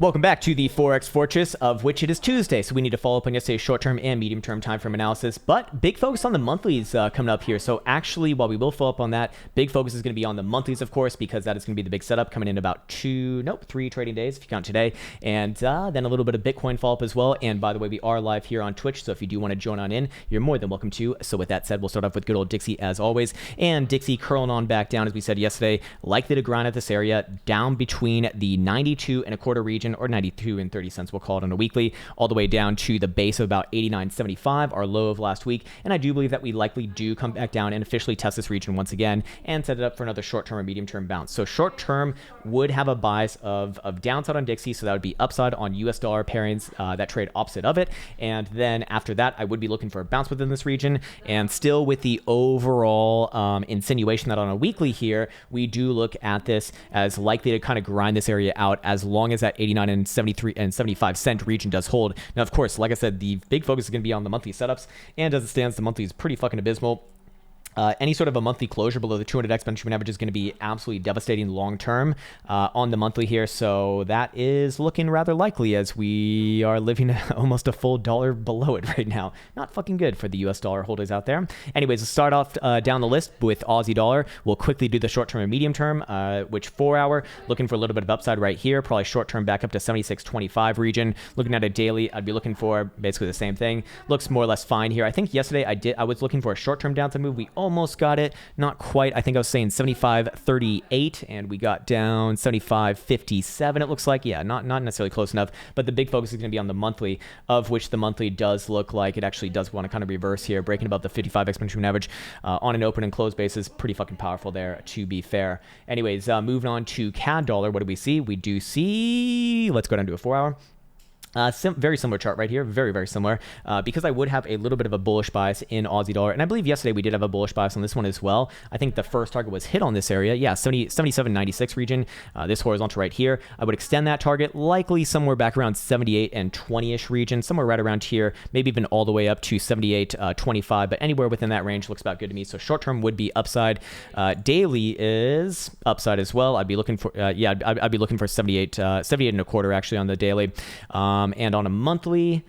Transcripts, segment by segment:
Welcome back to the Forex Fortress, of which it is Tuesday, so we need to follow up on yesterday's short-term and medium-term time frame analysis, but big focus on the monthlies coming up here. So actually, while we will follow up on that, big focus is going to be on the monthlies, of course, because that is going to be the big setup coming in about 3 trading days, if you count today, and then a little bit of Bitcoin follow-up as well. And by the way, we are live here on Twitch, so if you do want to join on in, you're more than welcome to. So with that said, we'll start off with good old Dixie as always, and Dixie curling on back down, as we said yesterday, likely to grind at this area, down between the 92.25 region, or 92 and 30 cents, we'll call it on a weekly, all the way down to the base of about 89.75, our low of last week. And I do believe that we likely do come back down and officially test this region once again and set it up for another short-term or medium-term bounce. So short-term would have a bias of downside on Dixie, so that would be upside on US dollar pairings that trade opposite of it. And then after that, I would be looking for a bounce within this region, and still with the overall insinuation that on a weekly here, we do look at this as likely to kind of grind this area out as long as that 89 and 73 and 75 cent region does hold. Now, of course, like I said, the big focus is going to be on the monthly setups, and as it stands, the monthly is pretty fucking abysmal. Any sort of a monthly closure below the 200 exponential average is going to be absolutely devastating long term on the monthly here. So that is looking rather likely, as we are living almost a full dollar below it right now. Not fucking good for the US dollar holders out there. Anyways, let's start off down the list with Aussie dollar. We'll quickly do the short term and medium term, which 4 hour, looking for a little bit of upside right here. Probably short term back up to 76.25 region. Looking at a daily, I'd be looking for basically the same thing. Looks more or less fine here. I think yesterday I was looking for a short term downside move. We almost got it, not quite. I think I was saying 75.38, and we got down 75.57. It looks like, yeah, not necessarily close enough. But the big focus is going to be on the monthly, of which the monthly does look like it actually does want to kind of reverse here, breaking above the 55 exponential average on an open and close basis. Pretty fucking powerful there, to be fair. Anyways, moving on to CAD dollar. What do we see? We do see, let's go down to a 4 hour. Very similar chart right here, very similar, because I would have a little bit of a bullish bias in Aussie dollar, and I believe yesterday we did have a bullish bias on this one as well. I think the first target was hit on this area, yeah, 77.96 region, this horizontal right here. I would extend that target likely somewhere back around 78 and 20-ish region, somewhere right around here, maybe even all the way up to 78.25, but anywhere within that range looks about good to me. So short term would be upside. Daily is upside as well. I'd be looking for I'd be looking for 78 and a quarter actually on the daily. And on a monthly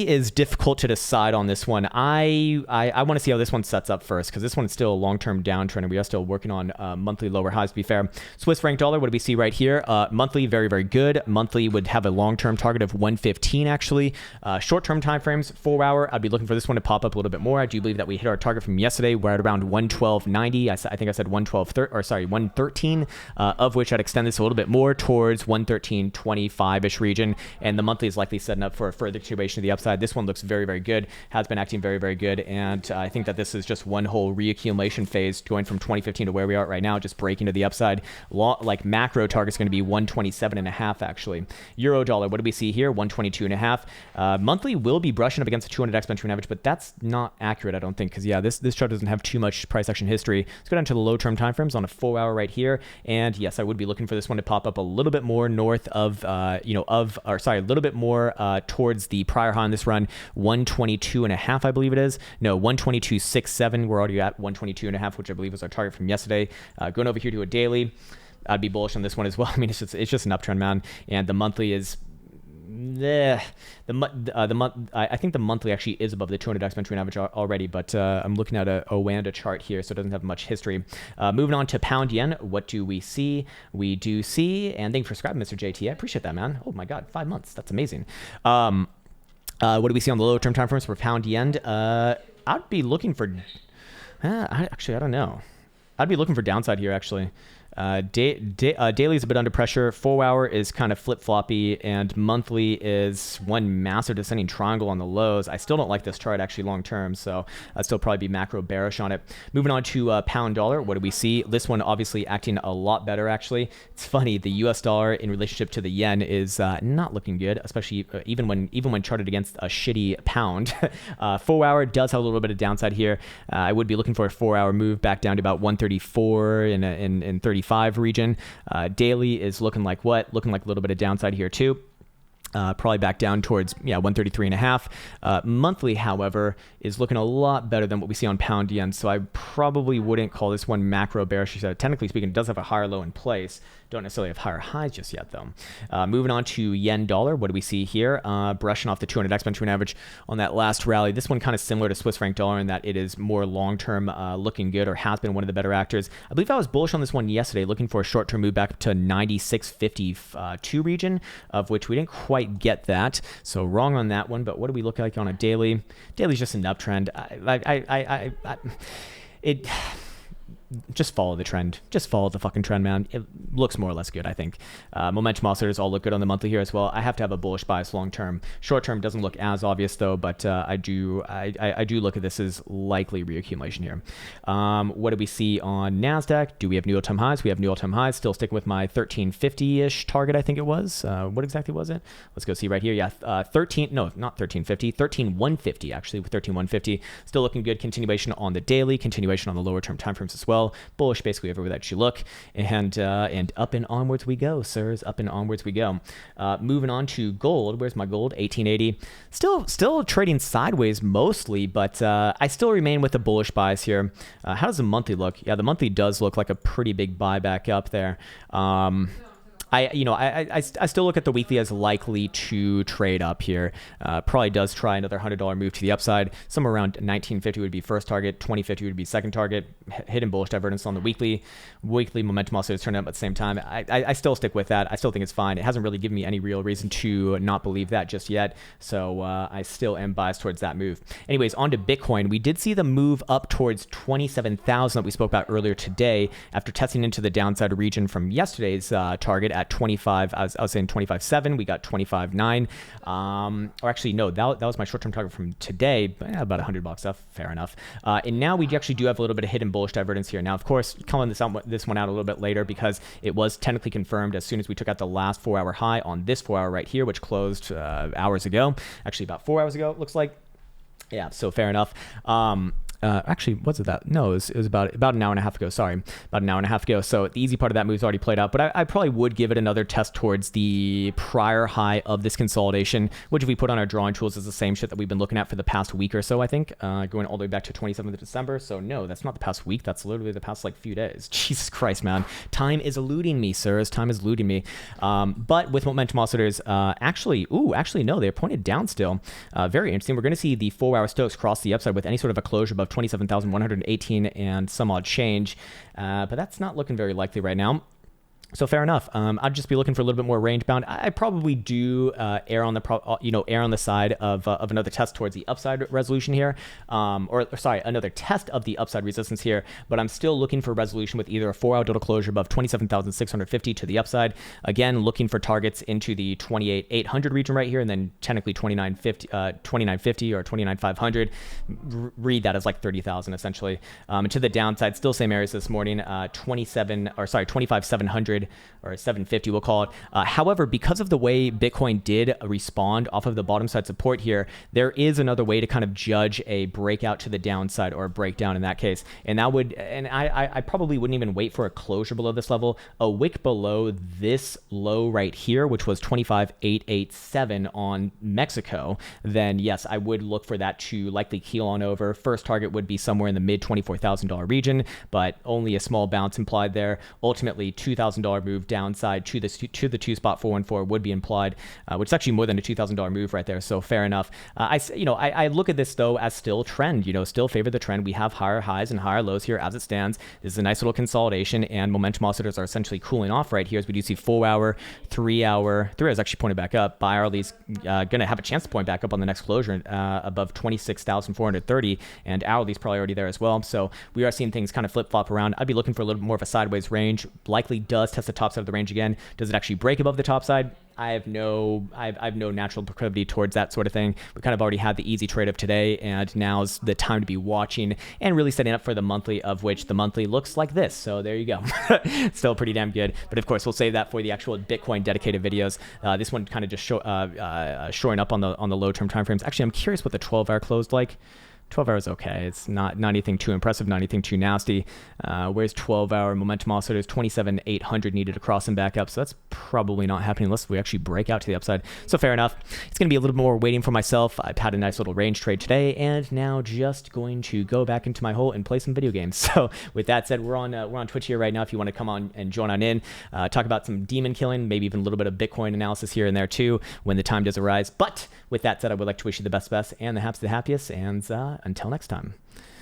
is difficult to decide on this one. I want to see how this one sets up first, because this one is still a long-term downtrend, and we are still working on monthly lower highs, to be fair. Swiss franc dollar, what do we see right here? Monthly, very good. Monthly would have a long-term target of 115, actually. Short-term time frames, 4 hour, I'd be looking for this one to pop up a little bit more. I do believe that we hit our target from yesterday. We're at around 112.90. I think I said 113, of which I'd extend this a little bit more towards 113.25-ish region, and the monthly is likely setting up for a further continuation to the upside. This one looks very good, has been acting very good, and I think that this is just one whole reaccumulation phase going from 2015 to where we are right now, just breaking to the upside. Like macro target's going to be 127.5 actually. Euro dollar, what do we see here? 122.5. Monthly will be brushing up against the 200 exponential average, but that's not accurate, I don't think, because yeah, this chart doesn't have too much price action history. Let's go down to the low term time frames on a 4 hour right here, and yes, I would be looking for this one to pop up a little bit more north of a little bit more towards the prior high on this run, 122.5, I believe it is. No, 122.67. We're already at 122.5, which I believe was our target from yesterday. Going over here to a daily, I'd be bullish on this one as well. I mean, it's just an uptrend, man. And the monthly is I think the monthly actually is above the 200 exponential average already, but I'm looking at a Oanda chart here, so it doesn't have much history. Moving on to pound yen, what do we see? We do see, and thanks for subscribing, Mr. JT. I appreciate that, man. Oh my God, 5 months. That's amazing. What do we see on the lower term time frames for pound yen? I'd be looking for, I don't know. I'd be looking for downside here, actually. Daily is a bit under pressure. 4 hour is kind of flip-floppy, and monthly is one massive descending triangle on the lows. I still don't like this chart actually long term, so I'd still probably be macro bearish on it. Moving on to pound dollar, what do we see? This one obviously acting a lot better actually. It's funny, the US dollar in relationship to the yen is not looking good, especially even when charted against a shitty pound. 4 hour does have a little bit of downside here. I would be looking for a 4 hour move back down to about 134 in 35 region. Daily is looking like what? Looking like a little bit of downside here too. Probably back down towards 133.5. Monthly, however, is looking a lot better than what we see on pound yen, so I probably wouldn't call this one macro bearish. Technically speaking, it does have a higher low in place. Don't necessarily have higher highs just yet, though. Moving on to yen dollar. What do we see here? Brushing off the 200 exponential average on that last rally. This one kind of similar to Swiss franc dollar in that it is more long-term looking good, or has been one of the better actors. I believe I was bullish on this one yesterday, looking for a short-term move back up to 96.52 region, of which we didn't quite get that. So wrong on that one. But what do we look like on a daily? Daily's just an uptrend. Just follow the trend. Just follow the fucking trend, man. It looks more or less good, I think. Momentum oscillators all look good on the monthly here as well. I have to have a bullish bias long term. Short term doesn't look as obvious though, but I do look at this as likely reaccumulation here. What do we see on NASDAQ? Do we have new all-time highs? We have new all-time highs. Still sticking with my 1350-ish target, I think it was. What exactly was it? Let's go see right here. Yeah, 13,150 actually, with 13,150. Still looking good. Continuation on the daily, continuation on the lower term timeframes as well. Bullish basically everywhere that you look, and up and onwards we go, sirs. Up and onwards we go. Moving on to gold. Where's my gold? 1880. Still trading sideways mostly, but I still remain with a bullish bias here. How does the monthly look? Yeah, the monthly does look like a pretty big buyback up there. I still look at the weekly as likely to trade up here. Probably does try another $100 move to the upside. Somewhere around 1950 would be first target, 2050 would be second target. Hidden bullish divergence on the weekly. Weekly momentum also is turning up at the same time. I still stick with that. I still think it's fine. It hasn't really given me any real reason to not believe that just yet. So I still am biased towards that move. Anyways, on to Bitcoin. We did see the move up towards 27,000 that we spoke about earlier today after testing into the downside region from yesterday's target at 25. I was saying 25.7. We got 25.9. Or actually, no, that was my short-term target from today. But yeah, about $100 off. Fair enough. And now we actually do have a little bit of hidden bullish divergence here. Now, of course, calling this one out a little bit later because it was technically confirmed as soon as we took out the last 4-hour high on this 4-hour right here, which closed hours ago. Actually, about 4 hours ago, it looks like. Yeah, so fair enough. Actually, was it that? No, it was about an hour and a half ago. Sorry, about an hour and a half ago. So the easy part of that move's already played out, but I probably would give it another test towards the prior high of this consolidation, which if we put on our drawing tools is the same shit that we've been looking at for the past week or so, I think, going all the way back to 27th of December. So no, that's not the past week. That's literally the past like few days. Jesus Christ, man. Time is eluding me, sirs. Time is eluding me. But with momentum oscillators, actually, no, they're pointed down still. Very interesting. We're going to see the 4-hour Stochs cross the upside with any sort of a closure above 27,118 and some odd change, but that's not looking very likely right now. So fair enough. I'd just be looking for a little bit more range bound. I probably do err on the side of another test towards the upside resolution here, or sorry, another test of the upside resistance here. But I'm still looking for resolution with either a 4-hour total closure above 27,650 to the upside. Again, looking for targets into the 28,800 region right here, and then technically 2950 or 29,500. Read that as like 30,000 essentially. And to the downside, still same areas this morning. 25,700. Or 750 we'll call it. However, because of the way Bitcoin did respond off of the bottom side support here, there is another way to kind of judge a breakout to the downside, or a breakdown in that case. And that would, and I probably wouldn't even wait for a closure below this level. A wick below this low right here, which was 25,887 on Mexico, then yes, I would look for that to likely keel on over. First target would be somewhere in the mid $24,000 region, but only a small bounce implied there. Ultimately, $2,000 move downside to the 2-spot 414 would be implied, which is actually more than a $2,000 move right there. So fair enough. I look at this though as still trend. Still favor the trend. We have higher highs and higher lows here as it stands. This is a nice little consolidation, and momentum oscillators are essentially cooling off right here as we do see 4-hour, 3-hour. 3 hours actually pointed back up. Bi-hourly's gonna have a chance to point back up on the next closure above 26,430, and hourly's probably already there as well. So we are seeing things kind of flip flop around. I'd be looking for a little bit more of a sideways range. Likely does test the top side of the range again. Does it actually break above the top side? I have no natural proclivity towards that sort of thing. We kind of already had the easy trade of today, and now's the time to be watching and really setting up for the monthly, of which the monthly looks like this. So there you go. Still pretty damn good. But of course, we'll save that for the actual Bitcoin dedicated videos. This one kind of just shoring up on the low term timeframes. Actually, I'm curious what the 12-hour closed like. 12 hours okay. It's not anything too impressive, not anything too nasty. Where's 12-hour momentum oscillators? 27,800 needed to cross and back up, so that's probably not happening unless we actually break out to the upside. So fair enough. It's going to be a little more waiting for myself. I've had a nice little range trade today, and now just going to go back into my hole and play some video games. So with that said, we're on Twitch here right now. If you want to come on and join on in, talk about some demon killing, maybe even a little bit of Bitcoin analysis here and there too when the time does arise. But with that said, I would like to wish you the best and the happiest, and until next time.